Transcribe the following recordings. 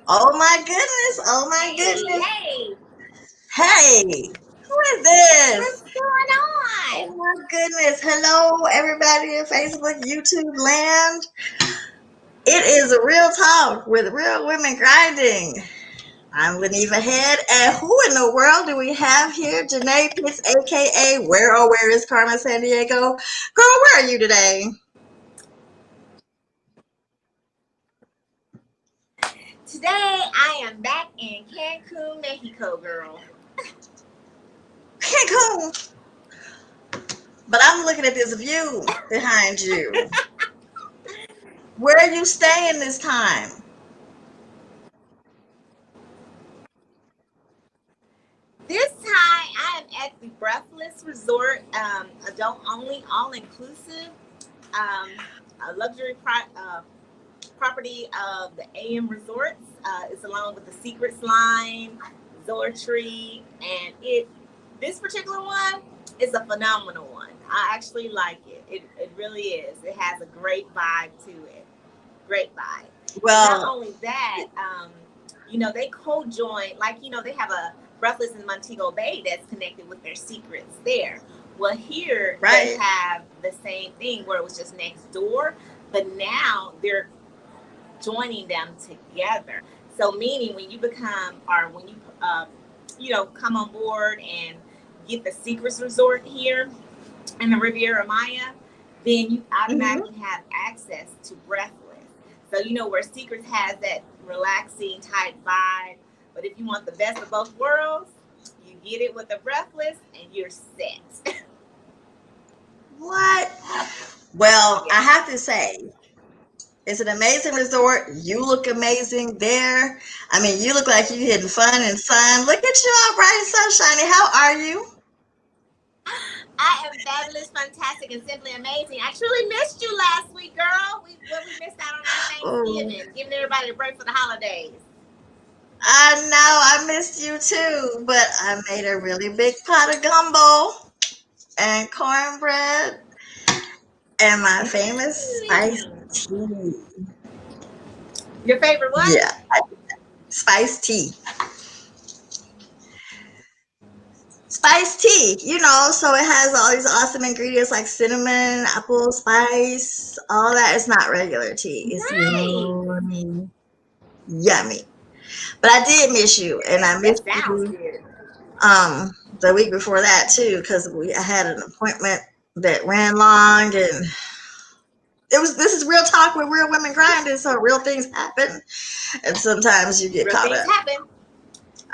Oh my goodness. Oh my Hey, goodness. hey, Hey, who is what's this? going Oh on? my goodness. Hello, everybody in Facebook, YouTube land. It is a real talk with real women grinding. I'm Leneva Head, and who in the world do we have here? Janae Pitts, aka Where Oh Where is Carmen San Diego? Girl, where are you today? Today I am back in Cancun, Mexico, girl. Cancun. But I'm looking at this view behind you. Where are you staying this time? This time I am at the Breathless Resort, adult only, all inclusive, um, a property of the AM Resorts. It's along with the Secrets Line, Zortree, and this particular one is a phenomenal one. I actually like it. It really is. It has a great vibe to it. Great vibe. And not Well, only that, they co-join, like, they have a Breathless in Montego Bay that's connected with their secrets there. Well, here they right. have the same thing where it was just next door, but now they're joining them together. So meaning when you become or when come on board and get the Secrets Resort here in the Riviera Maya, then you Hmm. automatically have access to Breathless. So where Secrets has that relaxing type vibe, but if you want the best of both worlds, you get it with the Breathless and you're set. What? Well, I Yes. have to say, it's an amazing resort. You look amazing there. I mean, you look like you hitting fun and sun. Look at you all bright and sunshiny. How are you? I am fabulous, fantastic, and simply amazing. I truly missed you last week, girl. We missed out on our Oh, Thanksgiving, giving everybody a break for the holidays. I know I missed you too, but I made a really big pot of gumbo and cornbread and my famous spiced Mm. tea. Your favorite what? Yeah, spiced tea. Spiced tea, so it has all these awesome ingredients like cinnamon, apple spice, all that. It's not regular tea. It's Nice. yummy, yummy. But I did miss you, and I That missed sounds you good. the week before that too, because I had an appointment that ran long, and this is real talk with real women grinding, so real things happen, and sometimes you get Real caught things up. happen.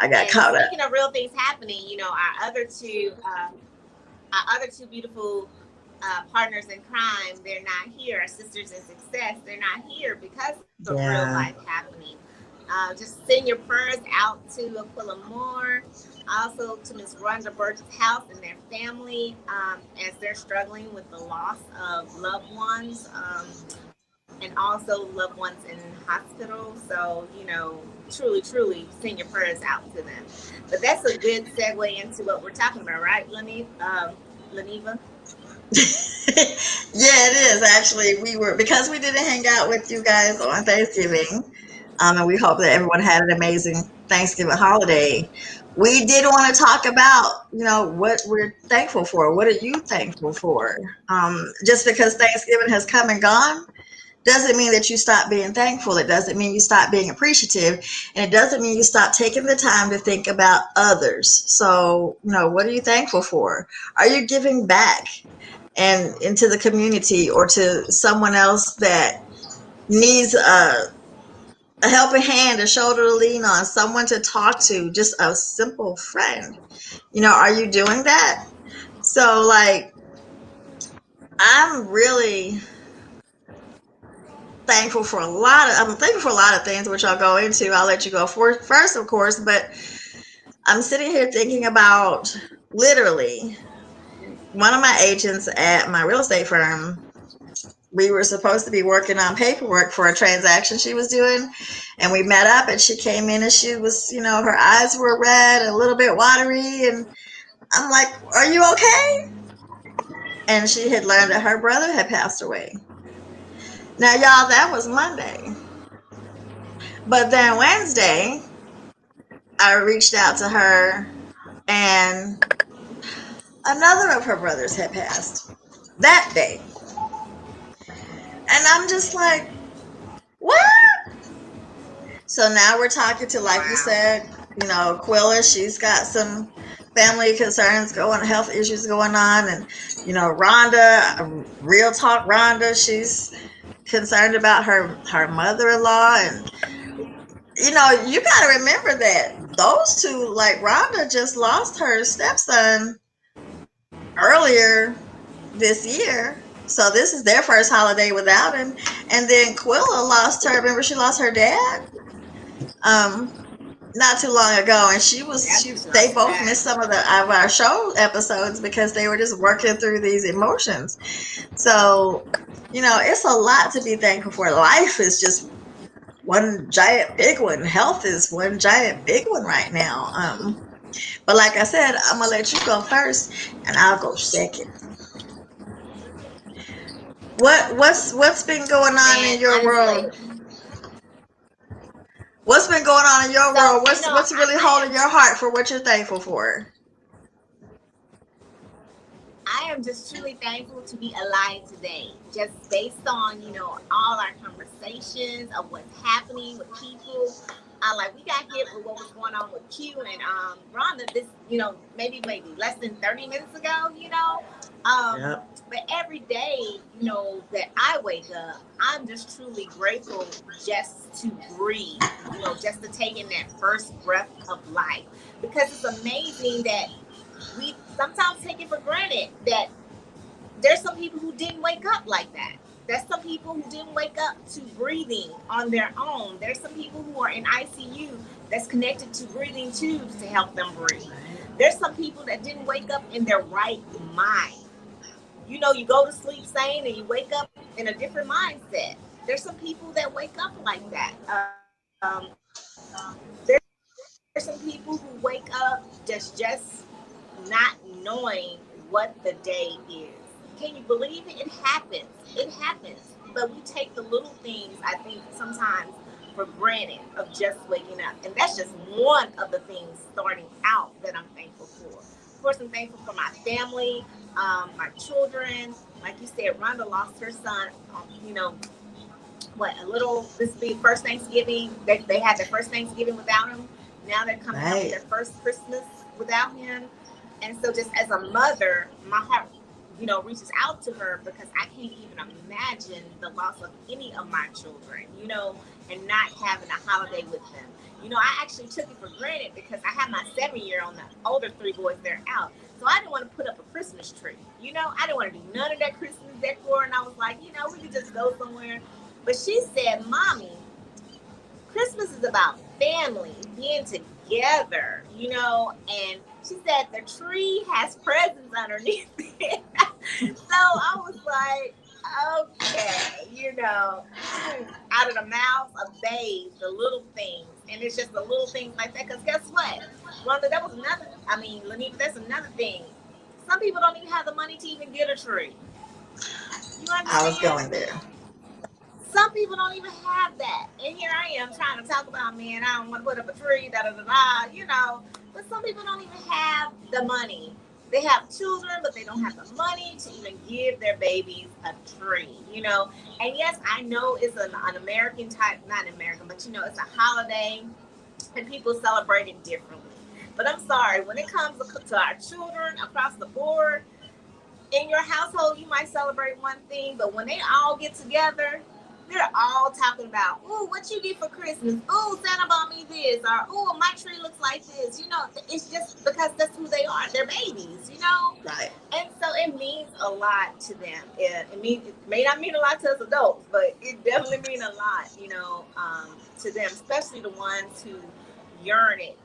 I got And caught up. speaking of real things happening, our other two beautiful partners in crime, they're not here. Our sisters in success, they're not here because of real life Yeah. happening. Just send your prayers out to Aquila Moore, also to Miss Rhonda Burge's house and their family as they're struggling with the loss of loved ones and also loved ones in hospital. So, truly send your prayers out to them. But that's a good segue into what we're talking about, right, Leneva? Yeah, it is actually. We were because we didn't hang out with you guys on Thanksgiving, and we hope that everyone had an amazing Thanksgiving holiday. We did want to talk about, what we're thankful for. What are you thankful for? Just because Thanksgiving has come and gone doesn't mean that you stop being thankful. It doesn't mean you stop being appreciative, and it doesn't mean you stop taking the time to think about others. So, what are you thankful for? Are you giving back and into the community or to someone else that needs a helping hand, a shoulder to lean on, someone to talk to, just a simple friend? Are you doing that? So, like, I'm really I'm thankful for a lot of things, which I'll go into. I'll let you go first, of course, but I'm sitting here thinking about literally one of my agents at my real estate firm. We were supposed to be working on paperwork for a transaction she was doing, and we met up, and she came in and she was, her eyes were red and a little bit watery, and I'm like, "Are you okay?" And she had learned that her brother had passed away. Now, y'all, that was Monday. But then Wednesday, I reached out to her, and another of her brothers had passed that day. And I'm just like, what? So now we're talking to, like you Wow. said, Quilla. She's got some family concerns going, health issues going on. And, Rhonda, real talk Rhonda, she's concerned about her mother-in-law. And, you got to remember that those two, like Rhonda just lost her stepson earlier this year. So this is their first holiday without him. And then Quilla lost her, remember she lost her dad? Um, not too long ago, and That's they just both sad. missed some of our show episodes because they were just working through these emotions. So, it's a lot to be thankful for. Life is just one giant big one. Health is one giant big one right now. But like I said, I'm gonna let you go first, and I'll go second. What's been going on Man, in your honestly. world? What's been going on in your So, world? What's really I holding am your heart for what you're thankful for? I am just truly thankful to be alive today. Just based on, all our conversations of what's happening with people. Like we got hit with what was going on with Q and Rhonda this, maybe less than 30 minutes ago. Um, Yep. but every day, that I wake up, I'm just truly grateful just to breathe, just to take in that first breath of life. Because it's amazing that we sometimes take it for granted that there's some people who didn't wake up like that. There's some people who didn't wake up to breathing on their own. There's some people who are in ICU that's connected to breathing tubes to help them breathe. There's some people that didn't wake up in their right mind. You go to sleep sane and you wake up in a different mindset. There's some people that wake up like that. There's some people who wake up just not knowing what the day is. Can you believe it? It happens. It happens. But we take the little things, I think, sometimes for granted of just waking up. And that's just one of the things starting out that I'm thankful for. Of course, I'm thankful for my family, my children. Like you said, Rhonda lost her son, this will be first Thanksgiving. They had their first Thanksgiving without him. Now they're coming up with Right. their first Christmas without him. And so, just as a mother, my heart, reaches out to her because I can't even imagine the loss of any of my children, and not having a holiday with them. I actually took it for granted because I have my 7 year on the older three boys, they're out. So I didn't want to put up a Christmas tree. I didn't want to do none of that Christmas decor. And I was like, we could just go somewhere. But she said, Mommy, Christmas is about family, being together, and she said the tree has presents underneath it. So I was like, okay, out of the mouths of babes, the little things. And it's just the little things like that. Because guess what? Rhonda, that was another, Lanita, that's another thing. Some people don't even have the money to even get a tree. You I was understand? going there. Some people don't even have that. And here I am trying to talk about, man, I don't want to put up a tree, da da da da. But some people don't even have the money. They have children, but they don't have the money to even give their babies a tree. And yes, I know it's an American type, not American, but it's a holiday and people celebrate it differently. But I'm sorry, when it comes to our children across the board, in your household, you might celebrate one thing, but when they all get together, they're all talking about, "Ooh, what you get for Christmas? Ooh, Santa bought me this," or "Ooh, my tree looks like this." It's just because that's who they are. They're babies. Right. And so it means a lot to them. It may not mean a lot to us adults, but it definitely means a lot, to them, especially the ones who yearn it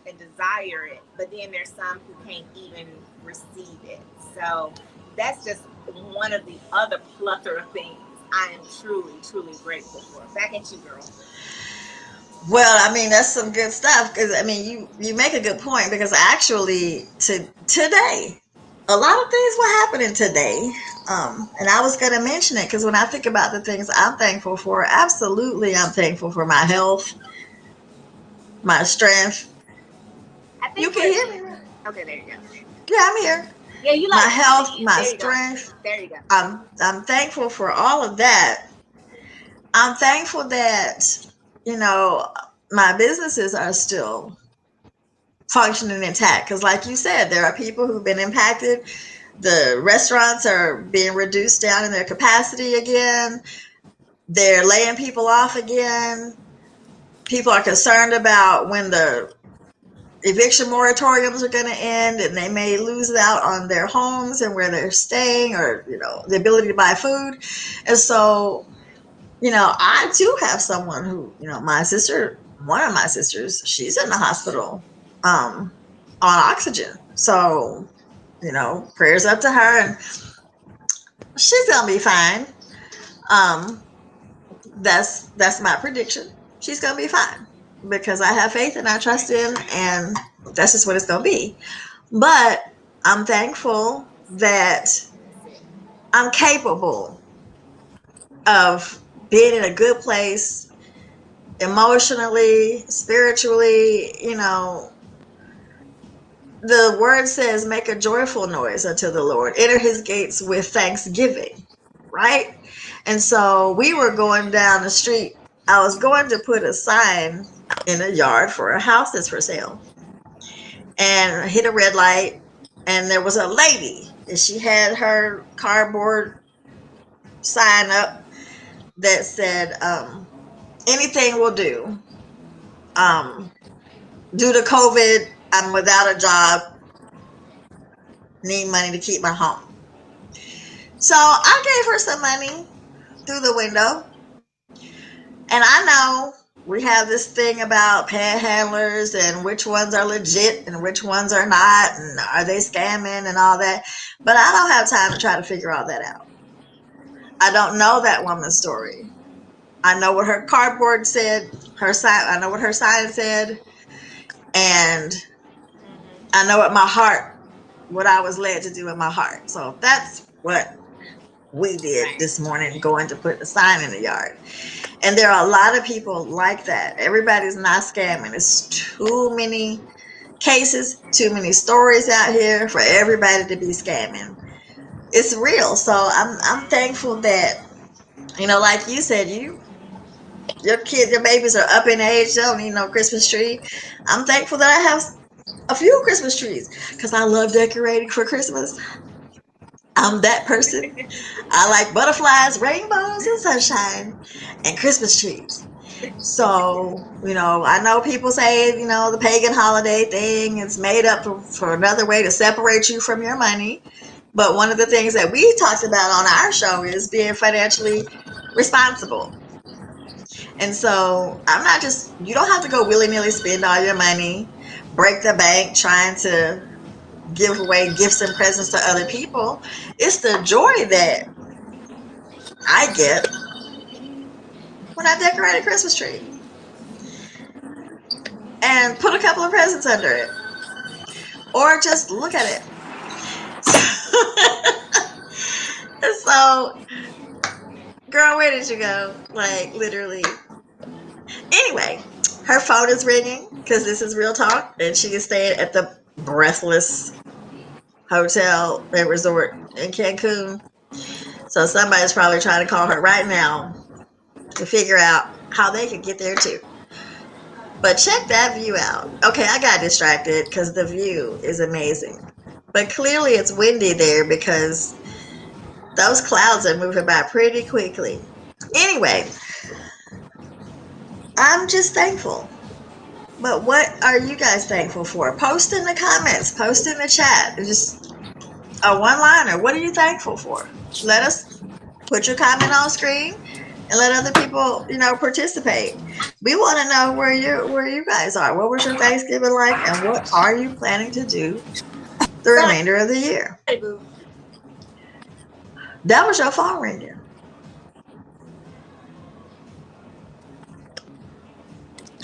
and desire it. But then there's some who can't even receive it. So that's just one of the other plethora of things I am truly, truly grateful for. Back at you, girl. Well, that's some good stuff because you make a good point because actually today a lot of things were happening today. And I was going to mention it because when I think about the things I'm thankful for, absolutely, I'm thankful for my health, my strength. I You think can we're hear me? okay. There you go. Yeah, I'm here. Yeah, you My like health, my there you go. strength. There you go. I'm thankful for all of that. I'm thankful that, you know, my businesses are still functioning intact. Because, like you said, there are people who've been impacted. The restaurants are being reduced down in their capacity again. They're laying people off again. People are concerned about when the eviction moratoriums are going to end and they may lose out on their homes and where they're staying, or the ability to buy food. And so, I too have someone who, my sister, one of my sisters, she's in the hospital, on oxygen. So, prayers up to her, and she's gonna be fine. um that's my prediction. She's gonna be fine because I have faith and I trust in, and that's just what it's gonna be. But I'm thankful that I'm capable of being in a good place emotionally, spiritually. The word says, make a joyful noise unto the Lord, enter his gates with thanksgiving, right? And so we were going down the street. I was going to put a sign in a yard for a house that's for sale, and I hit a red light, and there was a lady, and she had her cardboard sign up that said, anything will do. um Due to COVID, I'm without a job, need money to keep my home. So I gave her some money through the window. And I know we have this thing about panhandlers and which ones are legit and which ones are not, and are they scamming and all that. But I don't have time to try to figure all that out. I don't know that woman's story. I know what her cardboard said, her sign. I know what her sign said, and I know what I was led to do in my heart. So that's what we did Right. this morning, going to put the sign in the yard. And there are a lot of people like that. Everybody's not scamming. It's too many cases, too many stories out here for everybody to be scamming. It's real. So I'm thankful that, like you said, your kids, your babies are up in age, they don't need no Christmas tree. I'm thankful that I have a few Christmas trees because I love decorating for Christmas. I'm that person. I like butterflies, rainbows, and sunshine, and Christmas trees. So, I know people say, the pagan holiday thing is made up for another way to separate you from your money. But one of the things that we talked about on our show is being financially responsible. And so you don't have to go willy nilly spend all your money, break the bank trying to give away gifts and presents to other people. It's the joy that I get when I decorate a Christmas tree and put a couple of presents under it, or just look at it. So, girl, where did you go? Like, literally. Anyway, her phone is ringing because this is Real Talk, and she is staying at the Breathless Hotel and Resort in Cancun. So, somebody's probably trying to call her right now to figure out how they could get there too. But check that view out. Okay, I got distracted because the view is amazing. But clearly it's windy there because those clouds are moving by pretty quickly. Anyway, I'm just thankful. But what are you guys thankful for? Post in the comments, post in the chat. Just a one liner. What are you thankful for? Let us put your comment on screen and let other people, participate. We want to know where you guys are. What was your Thanksgiving like, and what are you planning to do the remainder of the year? That was your phone ringing.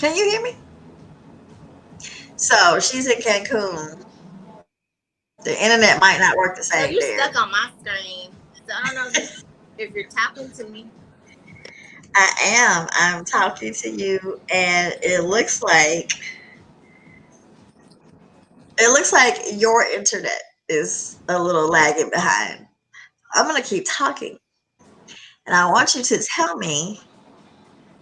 Can you hear me? So she's in Cancun The internet might not work the So same you're there. stuck on my screen. So I don't know if you're talking to me. I am. I'm talking to you, and it looks like your internet is a little lagging behind. I'm gonna keep talking, and I want you to tell me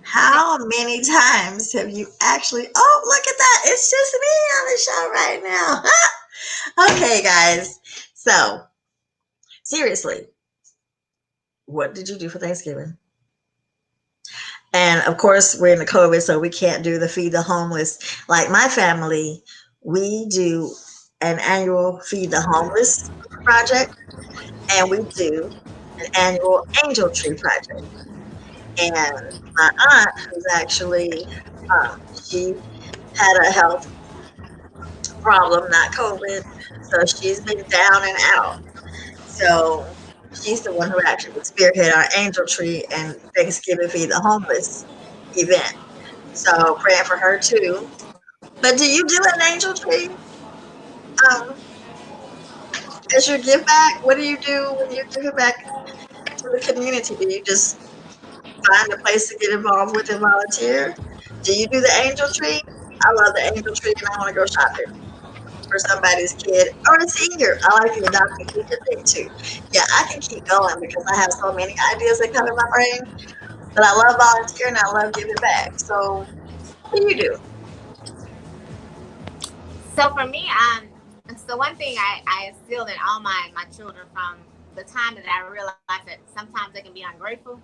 how many times have you actually. Oh, look at that! It's just me on the show right now. Okay, guys. So seriously, what did you do for Thanksgiving? And of course, we're in the COVID, so we can't do the feed the homeless. Like my family, we do an annual feed the homeless project, and we do an annual angel tree project. And my aunt, who's actually, she had a health problem, not COVID, so she's been down and out. So she's the one who actually would spearhead our angel tree and Thanksgiving feed the homeless event. So praying for her too. But do you do an angel tree um, as your give back? What do you do when you give it back to the community? Do you just find a place to get involved with and volunteer? Do you do the angel tree? I love the angel tree and I want to go shopping for somebody's kid or a senior. I like the adopted teacher thing too. Yeah, I can keep going because I have so many ideas that come in my brain. But I love volunteering. I love giving back. So what do you do? So for me, so one thing I instilled in all my children from the time that I realized that sometimes they can be ungrateful,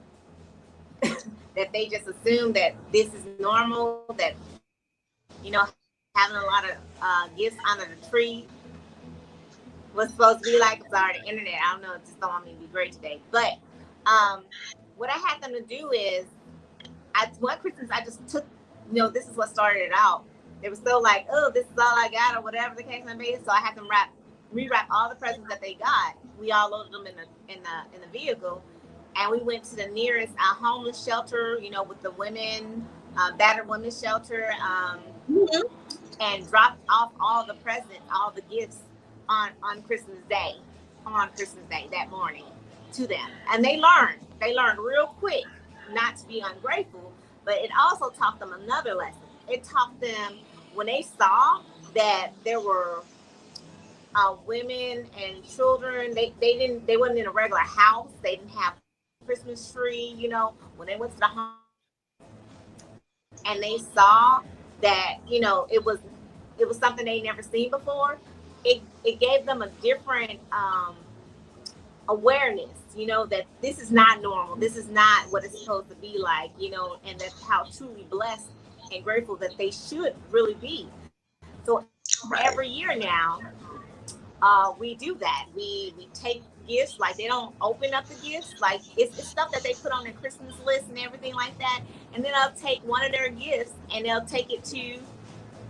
that they just assume that this is normal, that, you know, having a lot of gifts under the tree was supposed to be like. I'm sorry, the internet, I don't know, it just don't want me to be great today. But what I had them to do is, one Christmas, I just took, this is what started it out. It was still like, oh, this is all I got, or whatever the case may be. So I had them rewrap all the presents that they got. We all loaded them in the vehicle, and we went to the nearest homeless shelter, with the women, battered women's shelter, Mhm. and dropped off all the presents, all the gifts on Christmas Day, that morning, to them. And they learned real quick not to be ungrateful, but it also taught them another lesson. It taught them, when they saw that there were women and children, they wasn't in a regular house, they didn't have Christmas tree, when they went to the home and they saw that, it was something they never seen before. It gave them a different awareness, that this is not normal. This is not what it's supposed to be like, and that's how truly blessed and grateful that they should really be. So Right. every year now, we do that. We take gifts, like they don't open up the gifts, like it's stuff that they put on their Christmas list and everything like that. And then I'll take one of their gifts and they'll take it to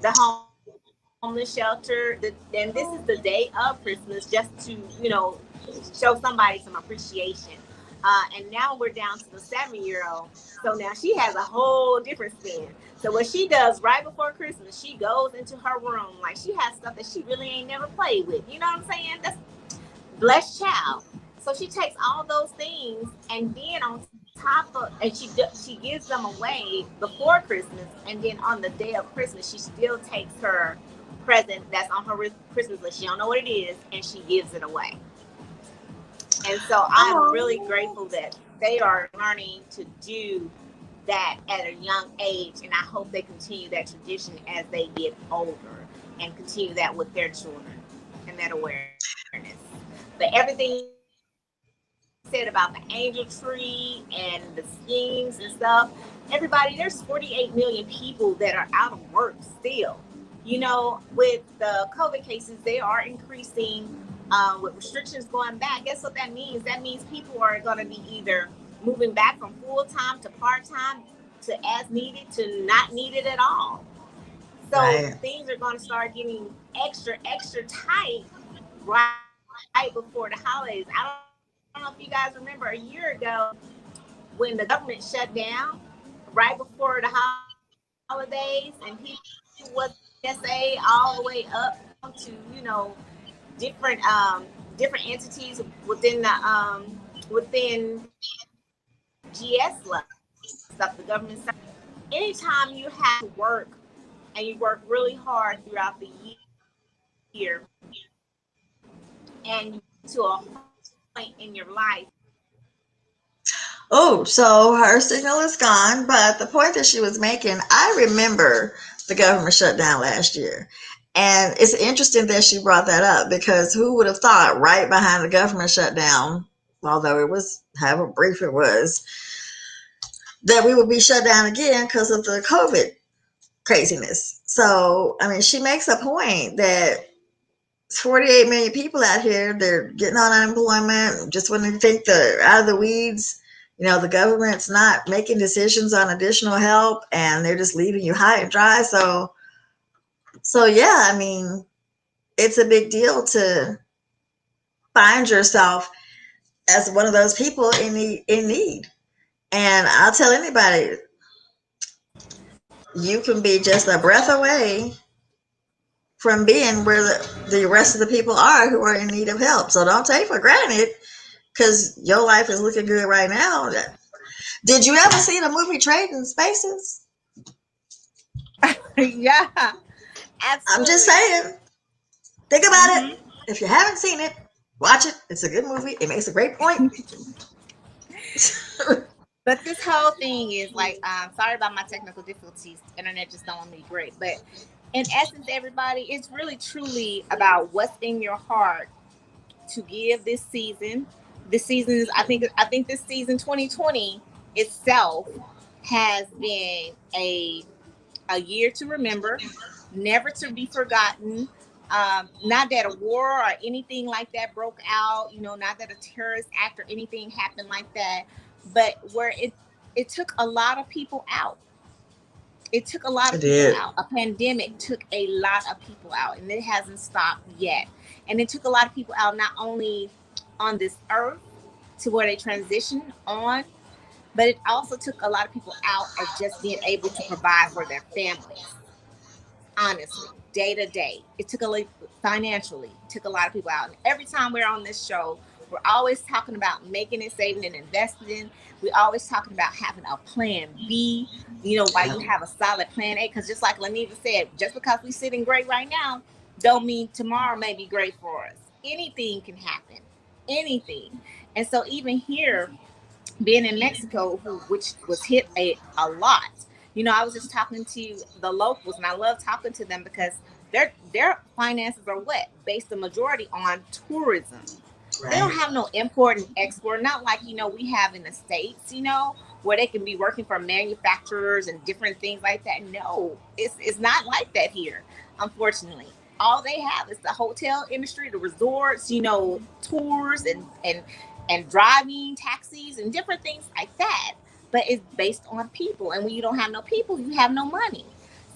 the homeless shelter. And this is the day of Christmas, just to show somebody some appreciation. And now we're down to the 7-year-old. So now she has a whole different spin. So what she does right before Christmas, she goes into her room, like she has stuff that she really ain't never played with. You know what I'm saying? That's blessed child. So she takes all those things, and then on top of, and she gives them away before Christmas, and then on the day of Christmas, she still takes her present that's on her Christmas list. She don't know what it is, and she gives it away. And so I'm really Oh, grateful that they are learning to do that at a young age, and I hope they continue that tradition as they get older and continue that with their children and that awareness. But everything you said about the angel tree and the schemes and stuff, everybody, there's 48 million people that are out of work still. With the COVID cases, they are increasing, with restrictions going back. Guess what that means? That means people are going to be either moving back from full time to part time, to as needed to not needed at all. So right. things are going to start getting extra, extra tight right before the holidays. I don't know if you guys remember a year ago when the government shut down right before the holidays, and people was TSA all the way up to, different different entities within GS stuff, the government stuff. Anytime you have to work and you work really hard throughout the year, and to a point in your life. Oh, so her signal is gone, but the point that she was making, I remember the government shutdown last year. And it's interesting that she brought that up because who would have thought right behind the government shutdown, although it was however brief it was, that we would be shut down again because of the COVID craziness. So, I mean, she makes a point that 48 million people out here, they're getting on unemployment. Just when they think they're out of the weeds, the government's not making decisions on additional help and they're just leaving you high and dry. So yeah, I mean, it's a big deal to find yourself as one of those people in need. And I'll tell anybody, you can be just a breath away from being where the rest of the people are who are in need of help. So don't take for granted because your life is looking good right now. Did you ever see the movie Trading Spaces? Yeah, I'm just absolutely. saying, think about it. Hmm. If you haven't seen it, watch it. It's a good movie. It makes a great point. But this whole thing is like, sorry about my technical difficulties. Internet just don't want me great. But in essence, everybody, it's really truly about what's in your heart to give this season. This season is, I think this season 2020 itself has been a year to remember, never to be forgotten. Not that a war or anything like that broke out, not that a terrorist act or anything happened like that, but where it took a lot of people out. It took a lot It of people did. out. A pandemic took a lot of people out, and it hasn't stopped yet. And it took a lot of people out, not only on this earth to where they transition on, but it also took a lot of people out of just being able to provide for their families. Honestly, day to day, it took a lot financially. It took a lot of people out. And every time we're on this show, we're always talking about making it, saving, and investing. We're always talking about having a plan B. Why Yeah. you have a solid plan A? Because just like Laniva said, just because we're sitting great right now, don't mean tomorrow may be great for us. Anything can happen. Anything. And so even here, being in Mexico, which was hit a lot. I was just talking to the locals, and I love talking to them because their finances are what based the majority on tourism. They don't Right. have no import and export, not like we have in the states. Where they can be working for manufacturers and different things like that. No, it's not like that here, unfortunately. All they have is the hotel industry, the resorts, tours and driving taxis and different things like that. But it's based on people, and when you don't have no people, you have no money.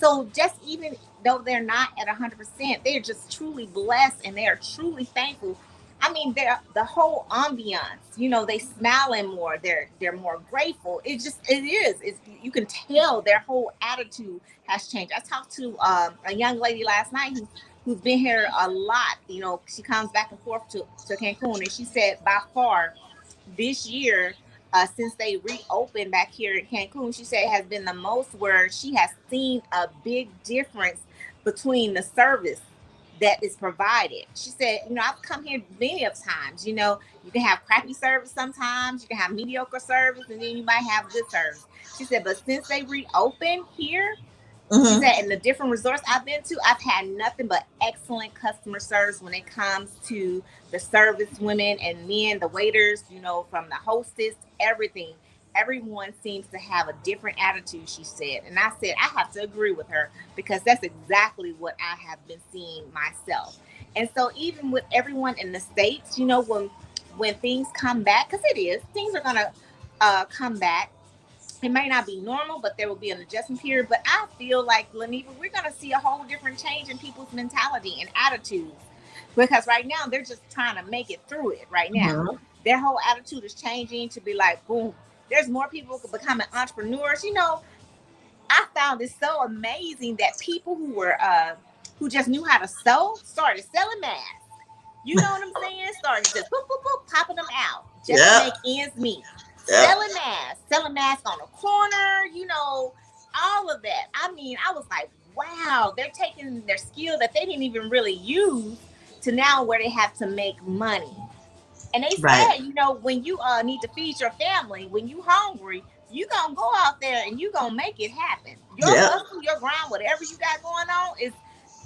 So just even though they're not at 100%, they're just truly blessed and they are truly thankful. I mean, they're the whole ambiance. They smiling more. They're more grateful. It is. You can tell their whole attitude has changed. I talked to a young lady last night who's been here a lot. She comes back and forth to Cancun, and she said by far this year, since they reopened back here in Cancun, she said it has been the most where she has seen a big difference between the service that is provided. She said, I've come here many of times. You can have crappy service sometimes, you can have mediocre service, and then you might have good service. She said, but since they reopened here, she Hmm. said, in the different resorts I've been to, I've had nothing but excellent customer service when it comes to the service women and men, the waiters, from the hostess, everything. Everyone seems to have a different attitude, she said. And I said, I have to agree with her because that's exactly what I have been seeing myself. And so, even with everyone in the States, when things come back, because things are going to come back. It may not be normal, but there will be an adjustment period. But I feel like, Laniva, we're going to see a whole different change in people's mentality and attitudes because right now they're just trying to make it through it right now. Hmm. Their whole attitude is changing to be like, boom, there's more people becoming entrepreneurs. I found it so amazing that people who just knew how to sew started selling masks. You know what I'm saying? Started just boop, boop, boop, popping them out just to Yeah. make ends meet. Yeah. Selling masks on the corner, all of that. I mean, I was like, wow, they're taking their skill that they didn't even really use to now where they have to make money. And they Right. said, when you need to feed your family, when you hungry, you gonna go out there and you gonna make it happen. Your Yeah. hustle, your grind, whatever you got going on is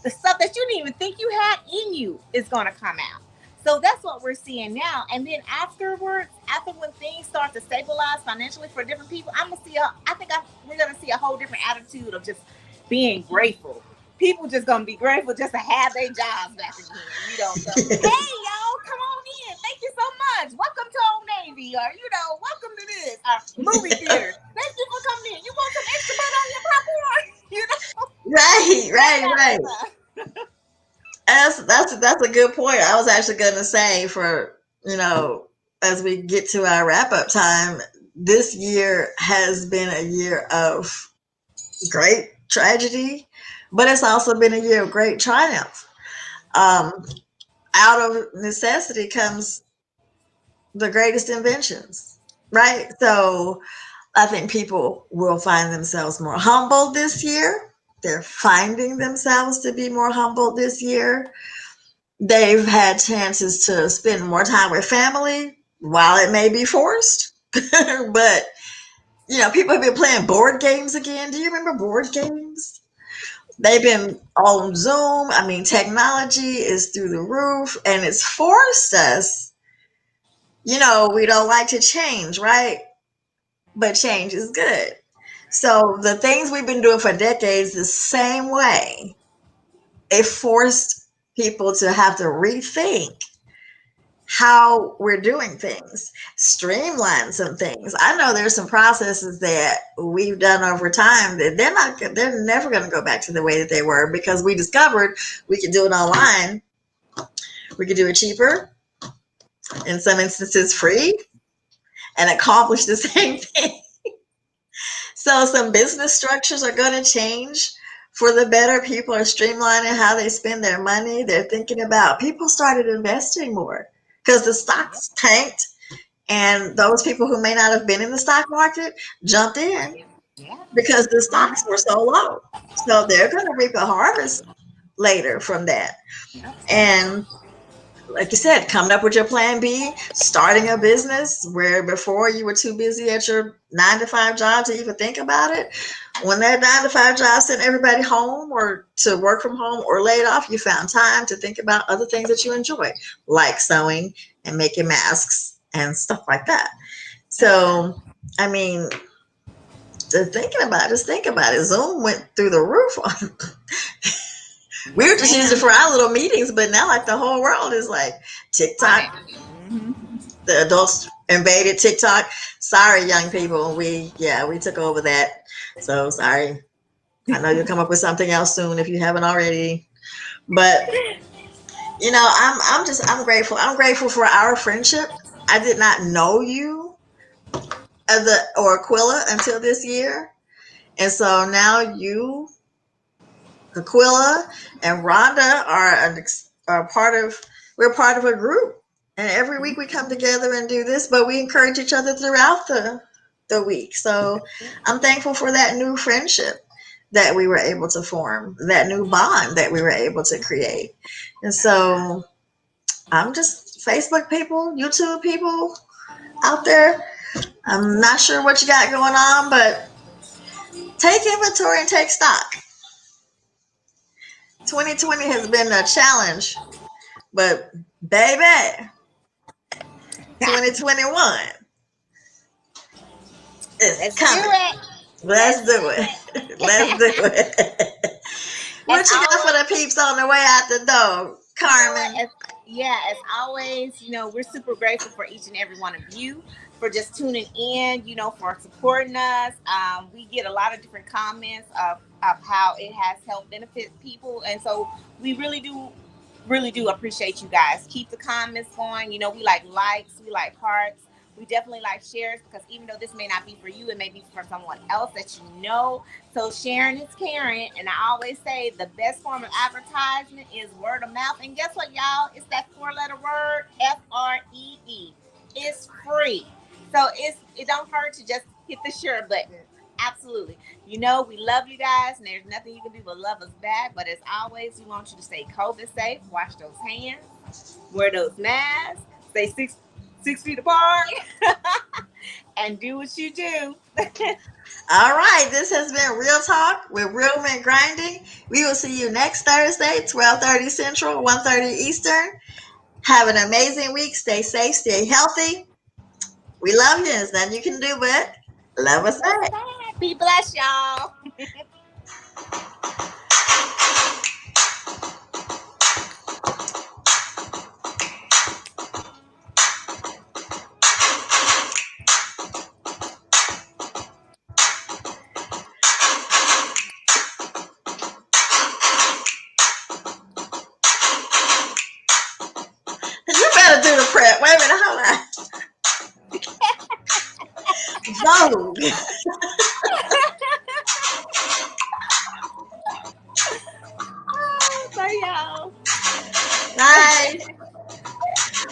the stuff that you didn't even think you had in you is gonna come out. So that's what we're seeing now. And then afterwards, after when things start to stabilize financially for different people, we're gonna see a whole different attitude of just being grateful. People just gonna be grateful just to have their jobs back again. So hey y'all, come on in. Thank you so much. Welcome to Old Navy, or welcome to this movie theater. Thank you for coming in. You want some extra butter on your popcorn? Right, right, That right. stuff. That's a good point. I was actually going to say for, as we get to our wrap up time, this year has been a year of great tragedy, but it's also been a year of great triumph. Um, Out of necessity comes the greatest inventions, right? So I think people will find themselves more humble this year. They're finding themselves to be more humble this year. They've had chances to spend more time with family while it may be forced. But, people have been playing board games again. Do you remember board games? They've been on Zoom. I mean, technology is through the roof and it's forced us. We don't like to change, right? But change is good. So the things we've been doing for decades the same way, it forced people to have to rethink how we're doing things, streamline some things. I know there's some processes that we've done over time that they're never going to go back to the way that they were because we discovered we could do it online. We could do it cheaper, in some instances free, and accomplish the same thing. So some business structures are going to change for the better. People are streamlining how they spend their money. They're thinking about people started investing more because the stocks tanked, and those people who may not have been in the stock market jumped in Yeah. because the stocks were so low. So they're going to reap a harvest later from that. Yep. And like you said, coming up with your plan B, starting a business where before you were too busy at your 9 to 5 job to even think about it. When that 9 to 5 job sent everybody home or to work from home or laid off, you found time to think about other things that you enjoy, like sewing and making masks and stuff like that. So, I mean, just think about it. Zoom went through the roof. We were just using it for our little meetings, but now like the whole world is like TikTok. Mm-hmm. The adults invaded TikTok. Sorry, young people. We took over that. So sorry. I know you'll come up with something else soon if you haven't already. But I'm grateful. I'm grateful for our friendship. I did not know you or Aquila until this year. And so now you, Aquila, and Rhonda are we're part of a group. And every week we come together and do this, but we encourage each other throughout the week. So I'm thankful for that new friendship that we were able to form, that new bond that we were able to create. And so I'm just Facebook people, YouTube people out there. I'm not sure what you got going on, but take inventory and take stock. 2020 has been a challenge, but baby, 2021 is Let's do coming. it. Let's do it. Let's do it. What As you got for always, the peeps on the way out the door, Carmen? as always, we're super grateful for each and every one of you for just tuning in, for supporting us. We get a lot of different comments of how it has helped benefit people. And so we really do appreciate you guys. Keep the comments going. We like likes, we like hearts. We definitely like shares because even though this may not be for you, it may be for someone else that you know. So sharing is caring. And I always say the best form of advertisement is word of mouth. And guess what, y'all? It's that four-letter word, FREE. It's free. So it don't hurt to just hit the share button. Absolutely. You know, we love you guys, and there's nothing you can do but love us back. But as always, we want you to stay COVID safe, wash those hands, wear those masks, stay 6 feet apart, and do what you do. All right, this has been Real Talk with Real Men Grinding. We will see you next Thursday, 12:30 Central, 1:30 Eastern. Have an amazing week. Stay safe, stay healthy. We love you. There's nothing you can do but love us Love us back. back. Be blessed, y'all. You better do the prep. Wait a minute, hold on. Vogue. Bye, y'all. Bye.